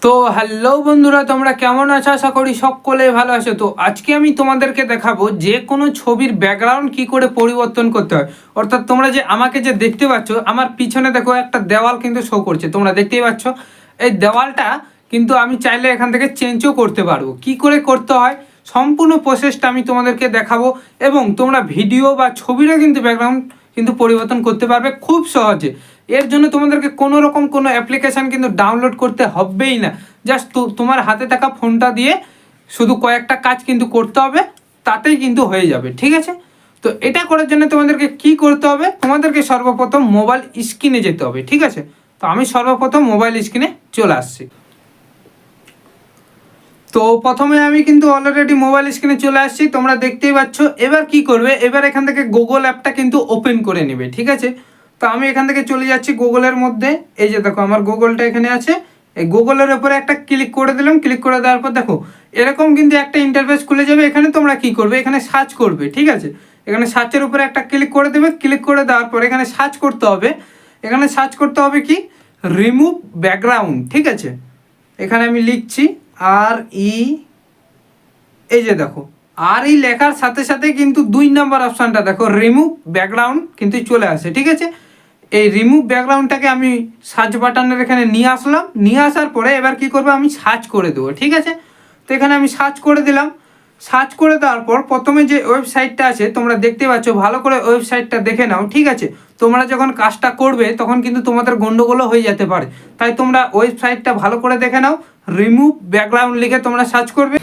তো হ্যালো বন্ধুরা, তোমরা কেমন আছো? আশা করি সকলে ভালো আছো। তো আজকে আমি তোমাদেরকে দেখাবো যে কোনো ছবির ব্যাকগ্রাউন্ড কি করে পরিবর্তন করতে হয়। অর্থাৎ তোমরা যে আমাকে যে দেখতে পাচ্ছ, আমার পিছনে দেখো একটা দেওয়াল কিন্তু শো করছে, তোমরা দেখতেই পাচ্ছ। এই দেওয়ালটা কিন্তু আমি চাইলে এখান থেকে চেঞ্জও করতে পারবো। কি করে করতে হয় সম্পূর্ণ প্রসেসটা আমি তোমাদেরকে দেখাবো, এবং তোমরা ভিডিও বা ছবিরও কিন্তু ব্যাকগ্রাউন্ড কিন্তু পরিবর্তন করতে পারবে খুব সহজে। এর জন্য তোমাদেরকে কোনো রকম কোনো অ্যাপ্লিকেশান কিন্তু ডাউনলোড করতে হবেই না। জাস্ট তোমার হাতে থাকা ফোনটা দিয়ে শুধু কয়েকটা কাজ কিন্তু করতে হবে, তাতেই কিন্তু হয়ে যাবে, ঠিক আছে? তো এটা করার জন্য তোমাদেরকে কি করতে হবে, তোমাদেরকে সর্বপ্রথম মোবাইল স্ক্রিনে যেতে হবে, ঠিক আছে? তো আমি সর্বপ্রথম মোবাইল স্ক্রিনে চলে আসছি। তো প্রথমে আমি কিন্তু অলরেডি মোবাইল স্ক্রিনে চলে আসছি, তোমরা দেখতেই পাচ্ছ। এবার কি করবে, এবার এখান থেকে গুগল অ্যাপটা কিন্তু ওপেন করে নেবে, ঠিক আছে? তো আমি এখান থেকে চলে যাচ্ছি গুগলের মধ্যে। এই যে দেখো আমার গুগলটা এখানে আছে, এই গুগলের উপরে একটা ক্লিক করে দিলাম। ক্লিক করে দেওয়ার পর দেখো এরকম কিন্তু একটা ইন্টারফেস খুলে যাবে। এখানে তোমরা কি করবে, এখানে সার্চ করবে, ঠিক আছে? এখানে সার্চের উপরে একটা ক্লিক করে দেবে। ক্লিক করে দেওয়ার পর এখানে সার্চ করতে হবে। এখানে সার্চ করতে হবে কি, রিমুভ ব্যাকগ্রাউন্ড, ঠিক আছে? এখানে আমি লিখছি আর এই যে দেখো আর লেখার সাথে সাথে কিন্তু 2 নম্বর অপশানটা দেখো, রিমুভ ব্যাকগ্রাউন্ড কিন্তু চলে আসে, ঠিক আছে? এই রিমুভ ব্যাকগ্রাউন্ডটাকে আমি সার্চ বাটনের এখানে নিয়ে আসলাম। নিয়ে আসার পরে এবার কি করবো, আমি সার্চ করে দেবো, ঠিক আছে? তো এখানে আমি সার্চ করে দিলাম। সার্চ করে দেওয়ার পর প্রথমে যে ওয়েবসাইটটা আছে তোমরা দেখতে পাচ্ছ, ভালো করে ওয়েবসাইটটা দেখে নাও, ঠিক আছে? তোমরা যখন কাজটা করবে তখন কিন্তু তোমাদের গন্ডগোলও হয়ে যেতে পারে, তাই তোমরা ওয়েবসাইটটা ভালো করে দেখে নাও। রিমুভ ব্যাকগ্রাউন্ড লিখে তোমরা সার্চ করবে।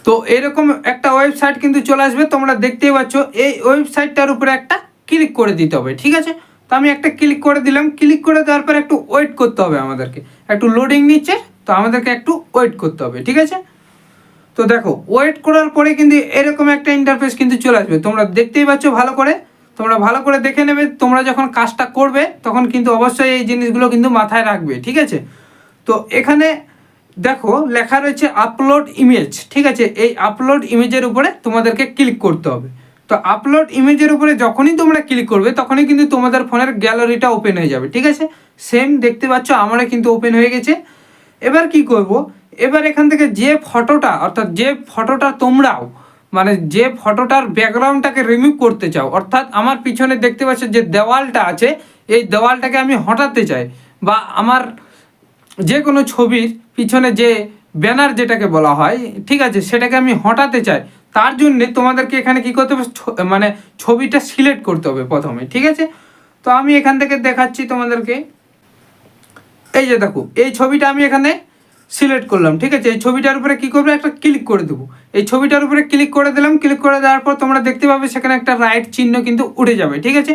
তো এরকম একটা ওয়েবসাইট কিন্তু চলে আসবে, তোমরা দেখতেই পাচ্ছ। এই ওয়েবসাইটটার উপরে একটা ক্লিক করে দিতে হবে, ঠিক আছে? তো আমি একটা ক্লিক করে দিলাম। ক্লিক করে দেওয়ার পর একটু ওয়েট করতে হবে আমাদেরকে, একটু লোডিং নিচ্ছে, তো আমাদেরকে একটু ওয়েট করতে হবে, ঠিক আছে? তো দেখো ওয়েট করার পরে কিন্তু এরকম একটা ইন্টারফেস কিন্তু চলে আসবে, তোমরা দেখতেই পাচ্ছ ভালো করে। তোমরা ভালো করে দেখে নেবে, তোমরা যখন কাজটা করবে তখন কিন্তু অবশ্যই এই জিনিসগুলো কিন্তু মাথায় রাখবে, ঠিক আছে? তো এখানে দেখো লেখা রয়েছে আপলোড ইমেজ, ঠিক আছে? এই আপলোড ইমেজের উপরে তোমাদেরকে ক্লিক করতে হবে। তো আপলোড ইমেজের উপরে যখনই তোমরা ক্লিক করবে তখনই কিন্তু তোমাদের ফোনের গ্যালারিটা ওপেন হয়ে যাবে, ঠিক আছে? সেম দেখতে পাচ্ছ আমারও কিন্তু ওপেন হয়ে গেছে। এবার কি করব, এবার এখান থেকে যে ফটোটা, অর্থাৎ যে ফটোটা তোমরাও মানে যে ফটোটার ব্যাকগ্রাউন্ডটাকে রিমুভ করতে চাও, অর্থাৎ আমার পিছনে দেখতে পাচ্ছ যে দেওয়ালটা আছে, এই দেওয়ালটাকে আমি হটাতে চাই, বা আমার যে কোনো ছবির পিছনে যে ব্যানার যেটাকে বলা হয়, ঠিক আছে, সেটাকে আমি হটাতে চাই। তার জন্যে তোমাদেরকে এখানে কি করতে হবে, মানে ছবিটা সিলেক্ট করতে হবে প্রথমে, ঠিক আছে? তো আমি এখান থেকে দেখাচ্ছি তোমাদেরকে। এই যে দেখো এই ছবিটা আমি এখানে সিলেক্ট করলাম, ঠিক আছে? এই ছবিটার উপরে কি করবো, একটা ক্লিক করে দেবো। এই ছবিটার উপরে ক্লিক করে দিলাম। ক্লিক করে দেওয়ার পর তোমরা দেখতে পাবে সেখানে একটা রাইট চিহ্ন কিন্তু উঠে যাবে, ঠিক আছে?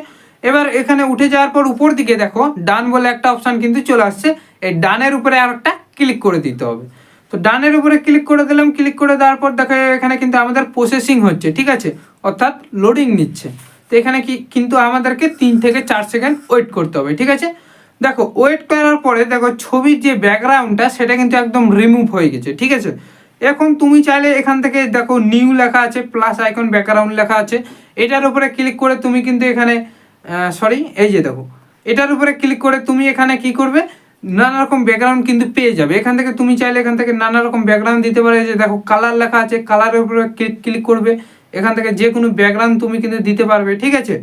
এবার এখানে উঠে যাওয়ার পর উপর দিকে দেখো ডান বলে একটা অপশান কিন্তু চলে আসছে। এই ডানের উপরে আর একটা ক্লিক করে দিতে হবে। তো ডানের উপরে ক্লিক করে দিলাম। ক্লিক করে দেওয়ার পর দেখো এখানে কিন্তু আমাদের প্রসেসিং হচ্ছে, ঠিক আছে? অর্থাৎ লোডিং নিচ্ছে। তো এখানে কি কিন্তু আমাদেরকে 3 থেকে 4 সেকেন্ড ওয়েট করতে হবে, ঠিক আছে? দেখো ওয়েট করার পরে দেখো ছবির যে ব্যাকগ্রাউন্ডটা সেটা কিন্তু একদম রিমুভ হয়ে গেছে, ঠিক আছে? এখন তুমি চাইলে এখান থেকে দেখো নিউ লেখা আছে, প্লাস আইকন ব্যাকগ্রাউন্ড লেখা আছে, এটার উপরে ক্লিক করে তুমি কিন্তু এখানে এই যে দেখো এটার উপরে ক্লিক করে তুমি এখানে কি করবে, নানা রকম ব্যাকগ্রাউন্ড কিন্তু পেয়ে যাবে। এখান থেকে তুমি চাইলে এখান থেকে নানা রকম ব্যাকগ্রাউন্ড দিতে পারে। যে দেখো কালার লেখা আছে, কালারের উপরে ক্লিক করবে, এখান থেকে যে কোনো ব্যাকগ্রাউন্ড তুমি কিন্তু দিতে পারবে, ঠিক আছে?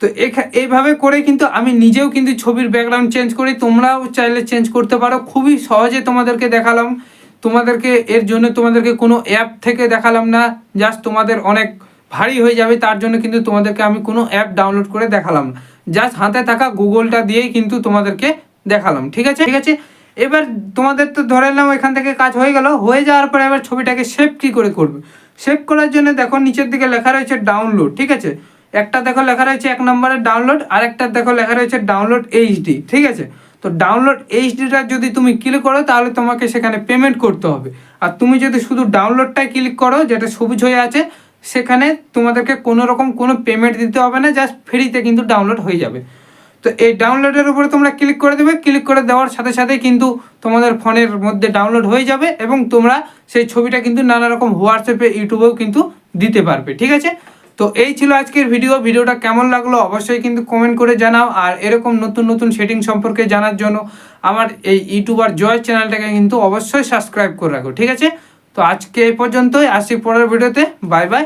তো এইভাবে করে কিন্তু আমি নিজেও কিন্তু ছবির ব্যাকগ্রাউন্ড চেঞ্জ করি, তোমরাও চাইলে চেঞ্জ করতে পারো। খুবই সহজে তোমাদেরকে দেখালাম। তোমাদেরকে এর জন্য তোমাদেরকে কোনো অ্যাপ থেকে দেখালাম না, জাস্ট তোমাদের অনেক ভারী হয়ে যাবে, তার জন্য কিন্তু তোমাদেরকে আমি কোনো অ্যাপ ডাউনলোড করে দেখালাম না, জাস্ট হাতে থাকা গুগলটা দিয়েই কিন্তু তোমাদেরকে দেখালাম, ঠিক আছে? ঠিক আছে, এবার তোমাদের তো ধরে নিলাম এখান থেকে কাজ হয়ে গেল। হয়ে যাওয়ার পরে এবার ছবিটাকে সেভ কী করে করবে, সেভ করার জন্য দেখো নিচের দিকে লেখা রয়েছে ডাউনলোড, ঠিক আছে? একটা দেখো লেখা রয়েছে 1 নম্বরে ডাউনলোড, আর একটা দেখো লেখা রয়েছে ডাউনলোড এইচডি, ঠিক আছে? তো ডাউনলোড এইচডিটা যদি তুমি ক্লিক করো তাহলে তোমাকে সেখানে পেমেন্ট করতে হবে। আর তুমি যদি শুধু ডাউনলোডটাই ক্লিক করো, যেটা সবুজ হয়ে আছে, সেখানে তোমাদেরকে কোনো রকম কোনো পেমেন্ট দিতে হবে না, জাস্ট ফ্রিতে কিন্তু ডাউনলোড হয়ে যাবে। তো এই ডাউনলোডের উপরে তোমরা ক্লিক করে দেবে। ক্লিক করে দেওয়ার সাথে সাথে কিন্তু তোমাদের ফোনের মধ্যে ডাউনলোড হয়ে যাবে, এবং তোমরা সেই ছবিটা কিন্তু নানা রকম হোয়াটসঅ্যাপে, ইউটিউবেও কিন্তু দিতে পারবে, ঠিক আছে? তো এই ছিল আজকের ভিডিওটা কেমন লাগলো অবশ্যই কিন্তু কমেন্ট করে জানাও। আর এরকম নতুন নতুন সেটিং সম্পর্কে জানার জন্য আমার এই ইউটিউবার জয় চ্যানেলটাকে কিন্তু অবশ্যই সাবস্ক্রাইব করে রাখো, ঠিক আছে? তো আজকে এই পর্যন্তই, আসি পরের ভিডিওতে, বাই বাই।